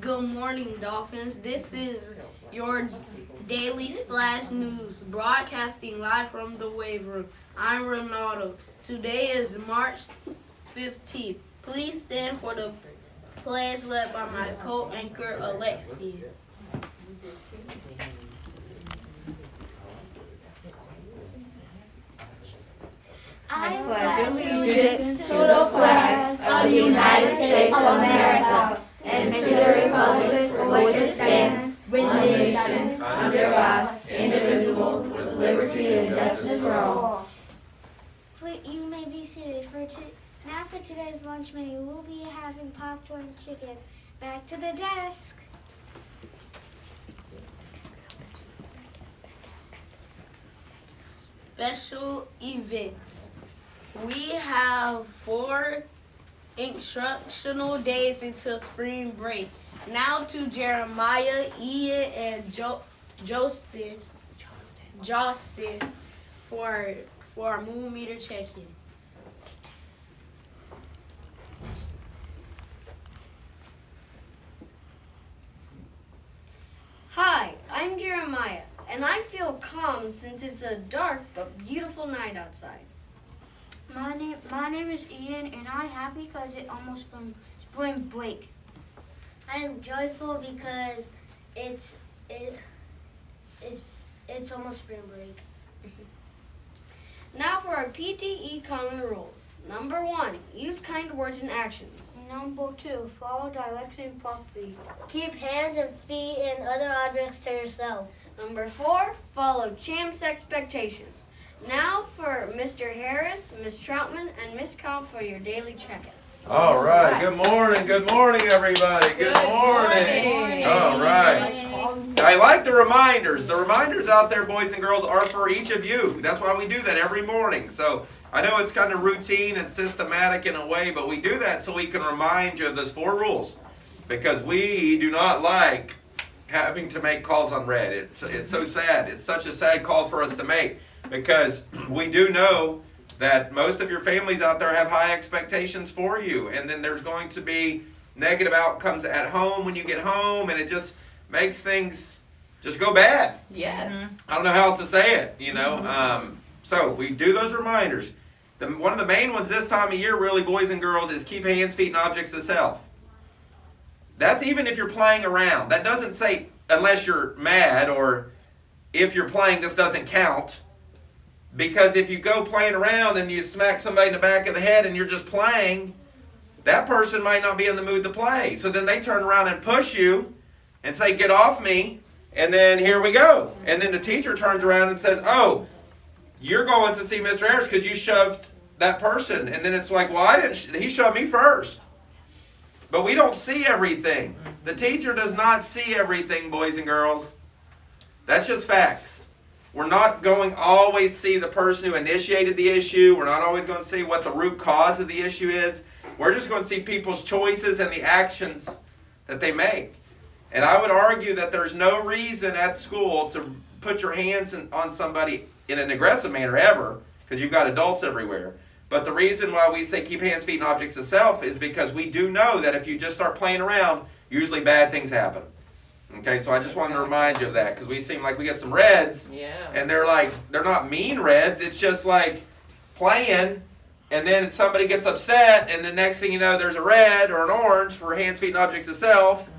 Good morning, Dolphins. This is your Daily Splash News, broadcasting live from the Wave Room. I'm Ronaldo. Today is March 15th. Please stand for the pledge led by my co-anchor, Alexia. I pledge allegiance to the flag of the United States of America and to the republic for which it stands, one nation, under God, indivisible, with liberty and justice for all. You may be seated. Now for today's lunch menu, we'll be having popcorn and chicken. Back to the desk. Special events. We have 4 instructional days until spring break. Now to Jeremiah, Ian, and Jostin for our moon meter check-in. Hi, I'm Jeremiah, and I feel calm since it's a dark but beautiful night outside. My name is Ian, and I'm happy because it's almost from spring break. I am joyful because it's almost spring break. Now for our PTE common rules. Number 1, use kind words and actions. Number 2, follow direction properly. Keep hands and feet and other objects to yourself. Number 4, follow Champ's expectations. Now for Mr. Harris, Ms. Troutman, and Ms. Cobb for your daily check-in. All right. Good morning, everybody. Good morning. All right. I like the reminders. The reminders out there, boys and girls, are for each of you. That's why we do that every morning. So I know it's kind of routine and systematic in a way, but we do that so we can remind you of those 4 rules, because we do not like having to make calls on red. It's so sad. It's such a sad call for us to make, because we do know that most of your families out there have high expectations for you, and then there's going to be negative outcomes at home when you get home, and it just makes things just go bad. Yes. I don't know how else to say it, you know. So we do those reminders. One of the main ones this time of year, really, boys and girls, is keep hands, feet, and objects to self. That's even if you're playing around. That doesn't say unless you're mad or if you're playing, this doesn't count. Because if you go playing around and you smack somebody in the back of the head and you're just playing, that person might not be in the mood to play. So then they turn around and push you and say, get off me, and then here we go. And then the teacher turns around and says, oh, you're going to see Mr. Harris because you shoved that person. And then it's like, well, he shoved me first. But we don't see everything. The teacher does not see everything, boys and girls. That's just facts. We're not going to always see the person who initiated the issue. We're not always going to see what the root cause of the issue is. We're just going to see people's choices and the actions that they make. And I would argue that there's no reason at school to put your hands on somebody in an aggressive manner ever, because you've got adults everywhere. But the reason why we say keep hands, feet, and objects to self is because we do know that if you just start playing around, usually bad things happen. Okay, so I just wanted to remind you of that, because we seem like we get some reds, and they're not mean reds, it's just like playing, and then somebody gets upset, and the next thing you know, there's a red or an orange for hands, feet, and objects of self,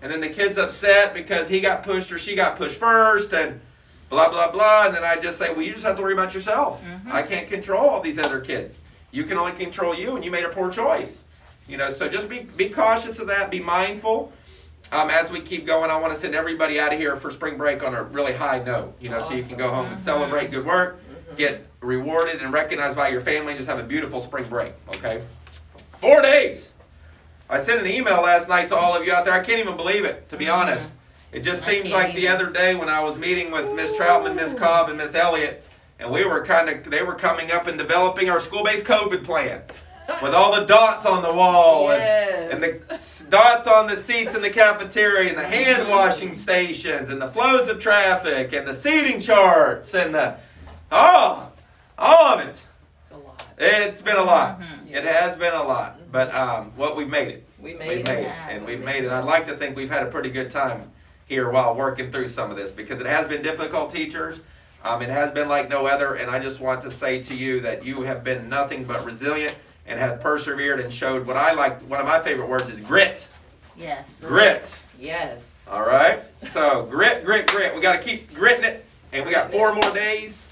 and then the kid's upset because he got pushed or she got pushed first, and blah, blah, blah, and then I just say, well, you just have to worry about yourself. I can't control all these other kids. You can only control you, and you made a poor choice. You know, so just be cautious of that, be mindful. As we keep going, I want to send everybody out of here for spring break on a really high note, you know, so you can go home and celebrate good work, get rewarded and recognized by your family, and just have a beautiful spring break, okay? 4 days. I sent an email last night to all of you out there. I can't even believe it, to be honest. It just seems like the other day when I was meeting with Miss Troutman, Miss Cobb, and Miss Elliott, and they were coming up and developing our school-based COVID plan. With all the dots on the wall, and the dots on the seats in the cafeteria, and the hand washing stations, and the flows of traffic, and the seating charts, and all of it. It's a lot. It's been a lot. It has been a lot. But what we've made it. We We've made it. made it, and we've made it. I'd like to think we've had a pretty good time here while working through some of this because it has been difficult, teachers. It has been like no other, and I just want to say to you that you have been nothing but resilient and have persevered and showed what I like. One of my favorite words is grit. Yes. Grit. Yes. All right. So grit, grit, grit. We got to keep gritting it, and we got 4 more days.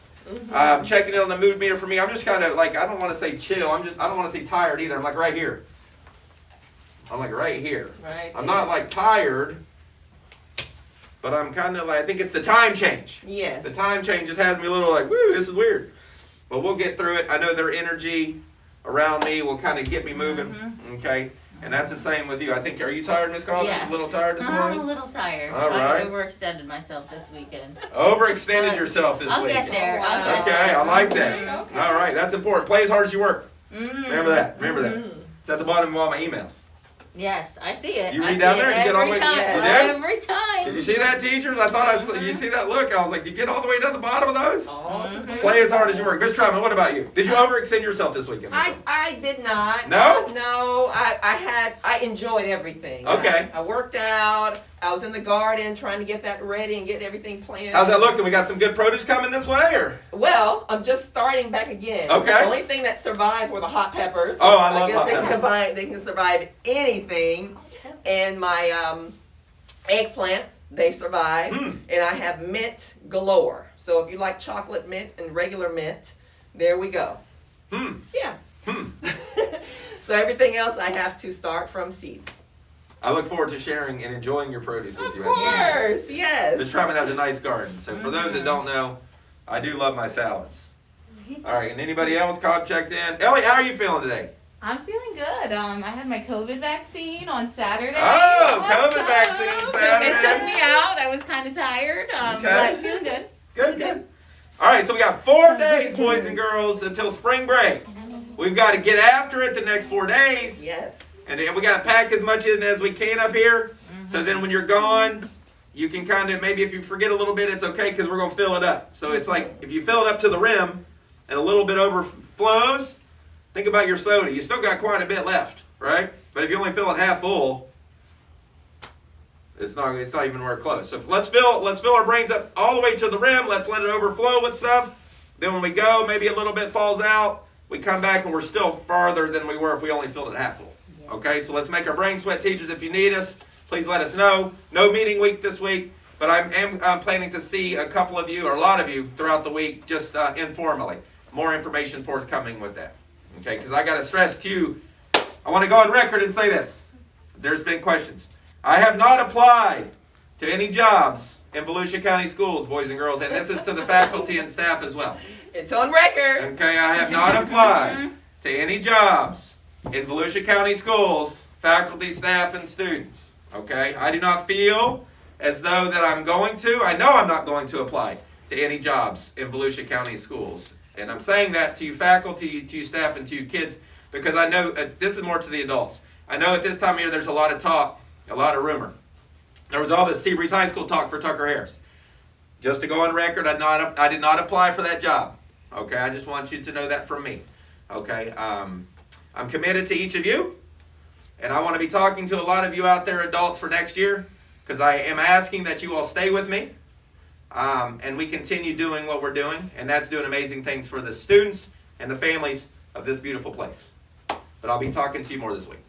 Checking in on the mood meter for me. I'm just kind of like I don't want to say chill. I don't want to say tired either. I'm like right here. I'm like right here. Right. I'm not like tired, but I'm kind of like I think it's the time change. Yes. The time change just has me a little like, woo, this is weird. But we'll get through it. I know their energy around me will kind of get me moving. Okay. And that's the same with you. I think, are you tired, Miss Carl? Yes. A little tired this I'm morning? a little tired. All right. I overextended myself this weekend. Overextended yourself this I'll weekend. get there. Wow. I'll get Okay, there. I like that. Okay. All right, that's important. Play as hard as you work. Mhm. Remember that. Remember that. It's at the bottom of all my emails. Yes, I see it. You I read see down it there? You get all the every way- time. Yeah. You did? Every time. Did you see that, teachers? I thought you see that look. I was like, you get all the way down the bottom of those? All to the- Play as hard as you work. Miss Troutman, what about you? Did you overextend yourself this weekend? I did not. No? No, I enjoyed everything. Okay. I worked out. I was in the garden trying to get that ready and get everything planned. How's that looking? We got some good produce coming this way, or? Well, I'm just starting back again. Okay. The only thing that survived were the hot peppers. Oh, I love guess hot they peppers. They can survive anything. And my eggplant, they survive. Mm. And I have mint galore. So if you like chocolate mint and regular mint, there we go. Hmm. Yeah. Hmm. So everything else I have to start from seeds. I look forward to sharing and enjoying your produce with Of you. course, yes. Miss Troutman has a nice garden. So for those that don't know, I do love my salads. All right, and anybody else? Cobb checked in. Ellie, how are you feeling today? I'm feeling good. I had my COVID vaccine on Saturday. Oh, COVID vaccine Saturday. It took me out. I was kind of tired, Okay. but feeling good. Good, good. All right, so we got 4 days, boys and girls, until spring break. We've got to get after it the next 4 days. Yes. And we got to pack as much in as we can up here. So then when you're gone, you can kind of, maybe if you forget a little bit, it's okay because we're going to fill it up. So it's like if you fill it up to the rim and a little bit overflows, think about your soda. You still got quite a bit left, right? But if you only fill it half full, it's not even where it's close. So let's fill our brains up all the way to the rim. Let's let it overflow with stuff. Then when we go, maybe a little bit falls out. We come back and we're still farther than we were if we only filled it half full. Okay, so let's make our brain sweat, teachers. If you need us, please let us know. No meeting week this week, but I'm planning to see a couple of you or a lot of you throughout the week, just informally. More information forthcoming with that. Okay, because I got to stress to you, I want to go on record and say this. There's been questions. I have not applied to any jobs in Volusia County Schools, boys and girls, and this is to the faculty and staff as well. It's on record. Okay, I have not applied to any jobs in Volusia County Schools, faculty, staff, and students. Okay, I do not feel as though that I'm going to. I know I'm not going to apply to any jobs in Volusia County Schools. And I'm saying that to you faculty, to you staff, and to you kids because I know this is more to the adults. I know at this time of year there's a lot of talk, a lot of rumor. There was all this Seabreeze High School talk for Tucker Harris. Just to go on record, I did not apply for that job. Okay, I just want you to know that from me. Okay, I'm committed to each of you, and I want to be talking to a lot of you out there, adults, for next year, because I am asking that you all stay with me, and we continue doing what we're doing, and that's doing amazing things for the students and the families of this beautiful place. But I'll be talking to you more this week.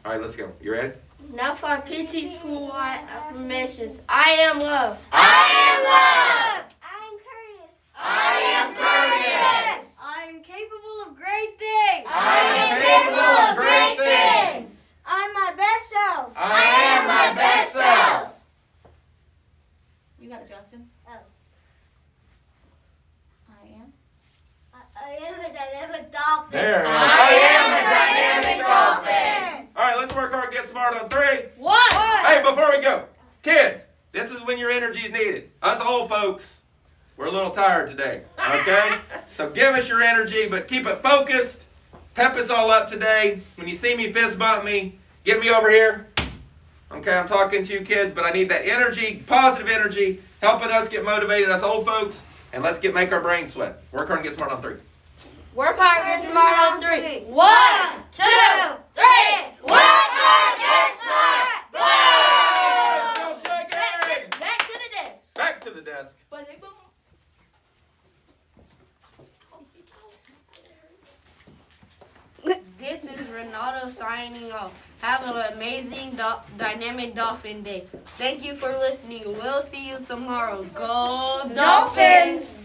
All right, let's go. You ready? Now for our PT school-wide affirmations. I am love. I am loved. I am courteous. I am courteous. I am capable of great things. I am capable of great things. I'm my best self. I am my best self. You got it, Justin. Oh. I am. I am a dynamic dolphin. There. I am a dynamic dolphin. All right, let's work hard, get smart on 3. One. Hey, before we go, kids, this is when your energy is needed. Us old folks, we're a little tired today, okay? So give us your energy, but keep it focused. Pep us all up today. When you see me fist bump me, get me over here. Okay, I'm talking to you kids, but I need that energy, positive energy, helping us get motivated, us old folks, and let's make our brains sweat. Work hard and get smart on 3. Work hard, get smart on 3. 1, 2, 3. Work hard, get smart. Still shaking. Back to the desk. Back to the desk. This is Renato signing off. Have an amazing, dynamic Dolphin Day. Thank you for listening. We'll see you tomorrow. Go Dolphins!